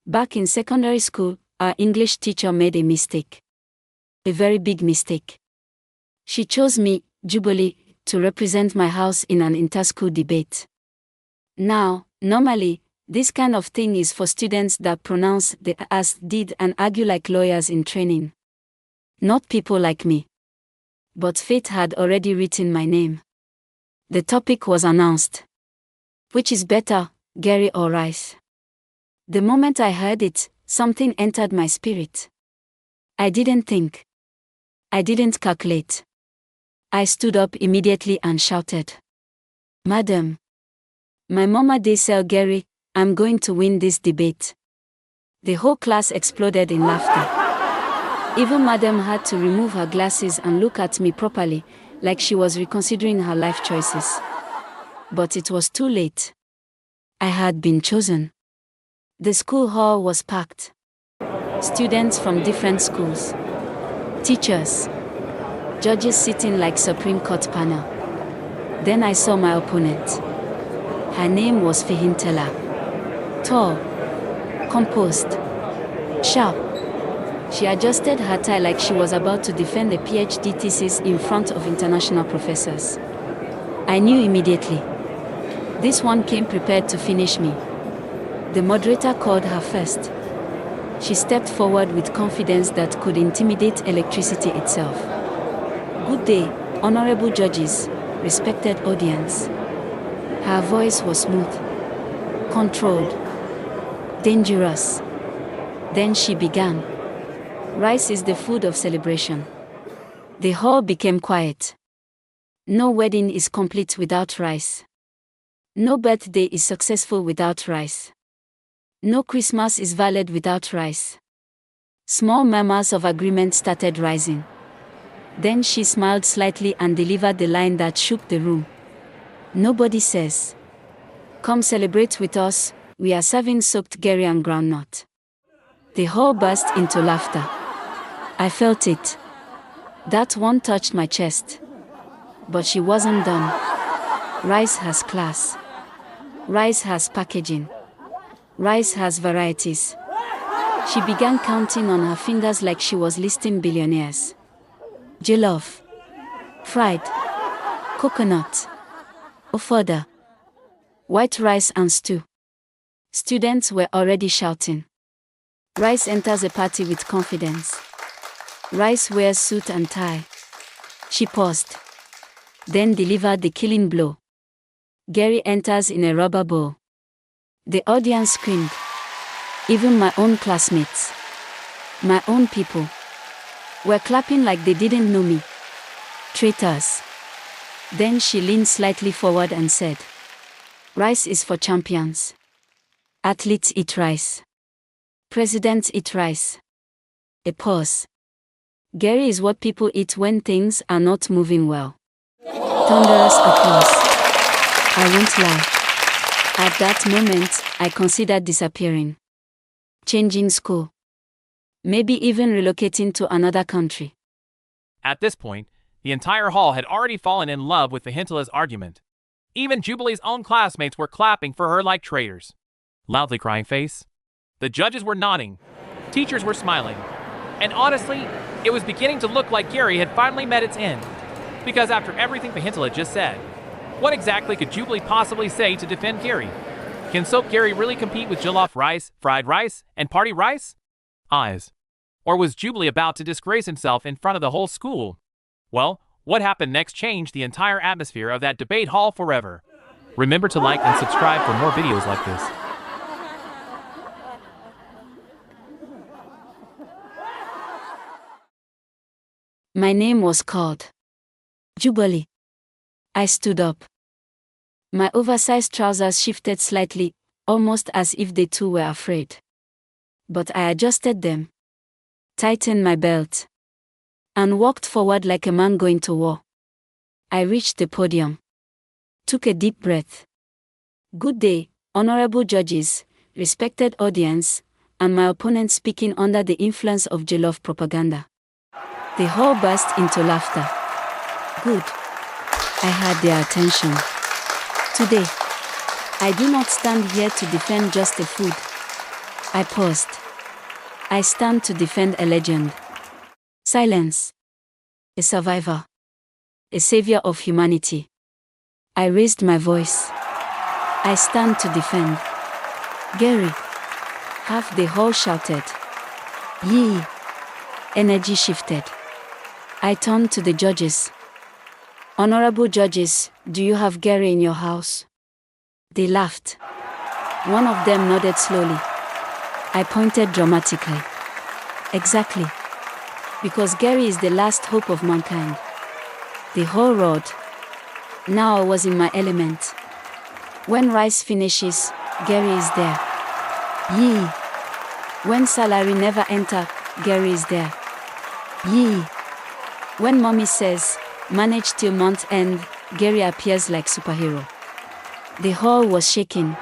Back in secondary school, our English teacher made a mistake. A very big mistake. She chose me, Jubilee, to represent my house in an inter-school debate. Now, normally, this kind of thing is for students that pronounce the as, did and argue like lawyers in training. Not people like me. But fate had already written my name. The topic was announced. Which is better, Garri or rice? The moment I heard it, something entered my spirit. I didn't think. I didn't calculate. I stood up immediately and shouted, "Madam, my mama dey sell Garri, I'm going to win this debate." The whole class exploded in laughter. Even Madam had to remove her glasses and look at me properly, like she was reconsidering her life choices. But it was too late. I had been chosen. The school hall was packed. Students from different schools. Teachers. Judges sitting like Supreme Court panel. Then I saw my opponent. Her name was Fehintola. Tall. Composed. Sharp. She adjusted her tie like she was about to defend a PhD thesis in front of international professors. I knew immediately. This one came prepared to finish me. The moderator called her first. She stepped forward with confidence that could intimidate electricity itself. "Good day, honorable judges, respected audience." Her voice was smooth, controlled, dangerous. Then she began. "Rice is the food of celebration." The hall became quiet. No wedding is complete without rice. No birthday is successful without rice. No Christmas is valid without rice. Small murmurs of agreement started rising. Then she smiled slightly and delivered the line that shook the room. "Nobody says, 'Come celebrate with us, we are serving soaked Garri and groundnut.'" The hall burst into laughter. I felt it. That one touched my chest. But she wasn't done. Rice has class. Rice has packaging. Rice has varieties. She began counting on her fingers like she was listing billionaires. Jollof. Fried. Coconut. Ofada. White rice and stew. Students were already shouting. Rice enters a party with confidence. Rice wears suit and tie. She paused. Then delivered the killing blow. Garri enters in a rubber bowl. The audience screamed. Even my own classmates, my own people, were clapping like they didn't know me. Traitors. Then she leaned slightly forward and said, "Rice is for champions. Athletes eat rice. Presidents eat rice." A pause. Garri is what people eat when things are not moving well. Thunderous applause. I won't lie. At that moment, I considered disappearing. Changing school. Maybe even relocating to another country. At this point, the entire hall had already fallen in love with Fehintola's argument. Even Jubilee's own classmates were clapping for her like traitors. Loudly crying face. The judges were nodding. Teachers were smiling. And honestly, it was beginning to look like Garri had finally met its end. Because after everything Fehintola just said, what exactly could Jubilee possibly say to defend Garri? Can soap Garri really compete with jollof rice, fried rice, and party rice? Eyes. Or was Jubilee about to disgrace himself in front of the whole school? Well, what happened next changed the entire atmosphere of that debate hall forever. Remember to like and subscribe for more videos like this. My name was called. Jubilee. I stood up. My oversized trousers shifted slightly, almost as if they too were afraid. But I adjusted them, tightened my belt, and walked forward like a man going to war. I reached the podium, took a deep breath. "Good day, honorable judges, respected audience, and my opponent speaking under the influence of jollof propaganda." The hall burst into laughter. Good. I had their attention. Today, I do not stand here to defend just the food. I paused. I stand to defend a legend. Silence. A survivor. A savior of humanity. I raised my voice. I stand to defend. Garri. Half the hall shouted. Yee. Energy shifted. I turned to the judges. Honorable judges, do you have Garri in your house? They laughed. One of them nodded slowly. I pointed dramatically. Exactly. Because Garri is the last hope of mankind. The whole roared. Now I was in my element. When rice finishes, Garri is there. Yee. When salary never enter, Garri is there. Yee. When mommy says, manage till month end, Garri appears like superhero. The hall was shaking.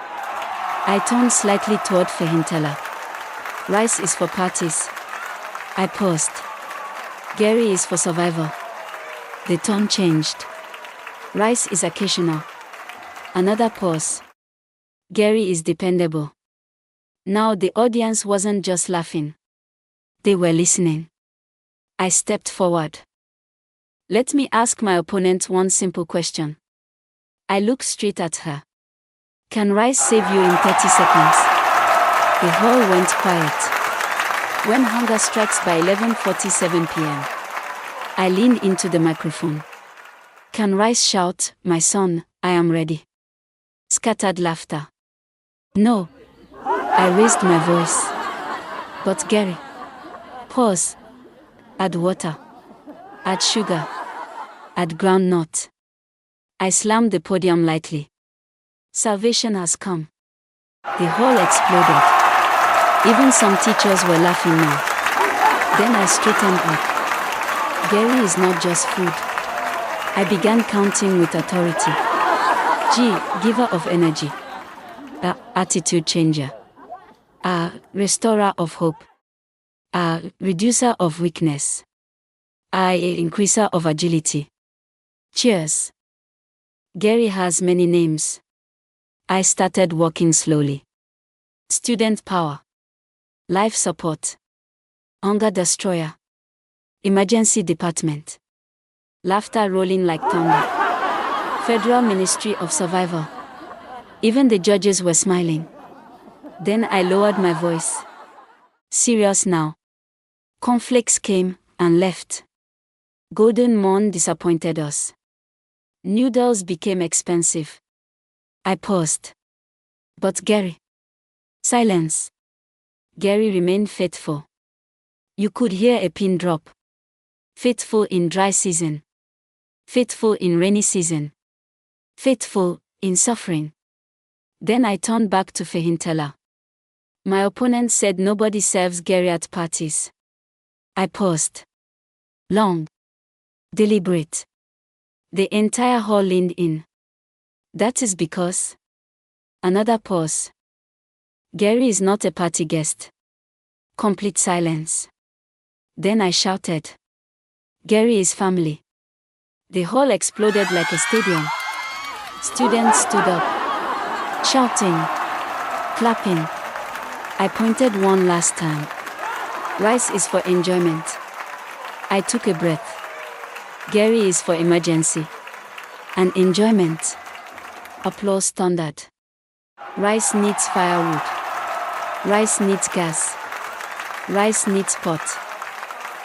I turned slightly toward Fehintola. Rice is for parties. I paused. Garri is for survival. The tone changed. Rice is occasional. Another pause. Garri is dependable. Now the audience wasn't just laughing. They were listening. I stepped forward. Let me ask my opponent one simple question. I looked straight at her. Can rice save you in 30 seconds? The hall went quiet. When hunger strikes by 11:47 p.m., I leaned into the microphone. Can rice shout, my son, I am ready? Scattered laughter. No. I raised my voice. But Garri. Pause. Add water. Add sugar. Add groundnut. I slammed the podium lightly. Salvation has come. The hall exploded. Even some teachers were laughing now. Then I straightened up. Garri is not just food. I began counting with authority. G, giver of energy. A, attitude changer. A, restorer of hope. A, reducer of weakness. A, increaser of agility. Cheers. Garri has many names. I started walking slowly. Student power. Life support. Hunger destroyer. Emergency department. Laughter rolling like thunder. Federal Ministry of Survival. Even the judges were smiling. Then I lowered my voice. Serious now. Conflicts came and left. Golden Morn disappointed us. Noodles became expensive. I paused. But Garri. Silence. Garri remained faithful. You could hear a pin drop. Faithful in dry season. Faithful in rainy season. Faithful in suffering. Then I turned back to Fehintola. My opponent said nobody serves Garri at parties. I paused. Long. Deliberate. The entire hall leaned in. That is because. Another pause. Garri is not a party guest. Complete silence. Then I shouted. Garri is family. The hall exploded like a stadium. Students stood up, shouting, clapping. I pointed one last time. Rice is for enjoyment. I took a breath. Garri is for emergency. And enjoyment. Applause thundered. Rice needs firewood. Rice needs gas. Rice needs pot.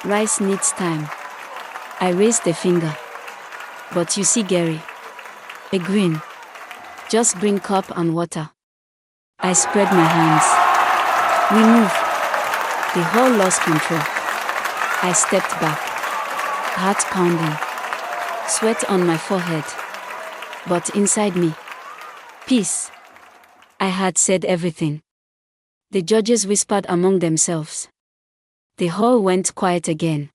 Rice needs time. I raised a finger. But you see Garri. A grin. Just bring cup and water. I spread my hands. We moved. The hall lost control. I stepped back. Heart pounding. Sweat on my forehead. But inside me. Peace. I had said everything. The judges whispered among themselves. The hall went quiet again.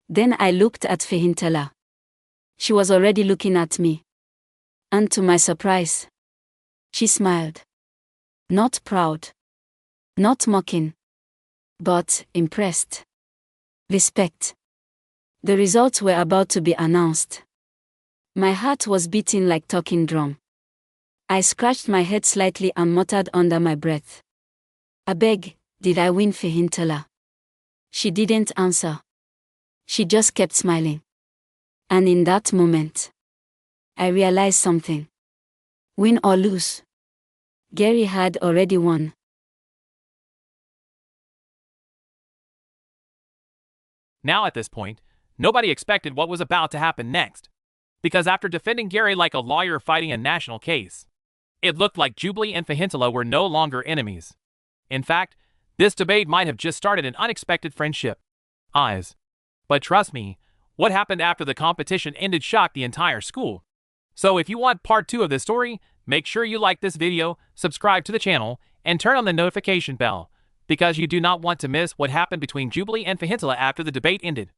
Then I looked at Fehintola. She was already looking at me. And to my surprise, she smiled. Not proud. Not mocking. But impressed. Respect. The results were about to be announced. My heart was beating like talking drum. I scratched my head slightly and muttered under my breath. I beg, did I win Fehintola? She didn't answer. She just kept smiling. And in that moment, I realized something. Win or lose, Garri had already won. Now at this point, nobody expected what was about to happen next. Because after defending Garri like a lawyer fighting a national case, it looked like Jubilee and Fehintola were no longer enemies. In fact, this debate might have just started an unexpected friendship. But trust me, what happened after the competition ended shocked the entire school. So if you want part 2 of this story, make sure you like this video, subscribe to the channel, and turn on the notification bell, because you do not want to miss what happened between Jubilee and Fehintola after the debate ended.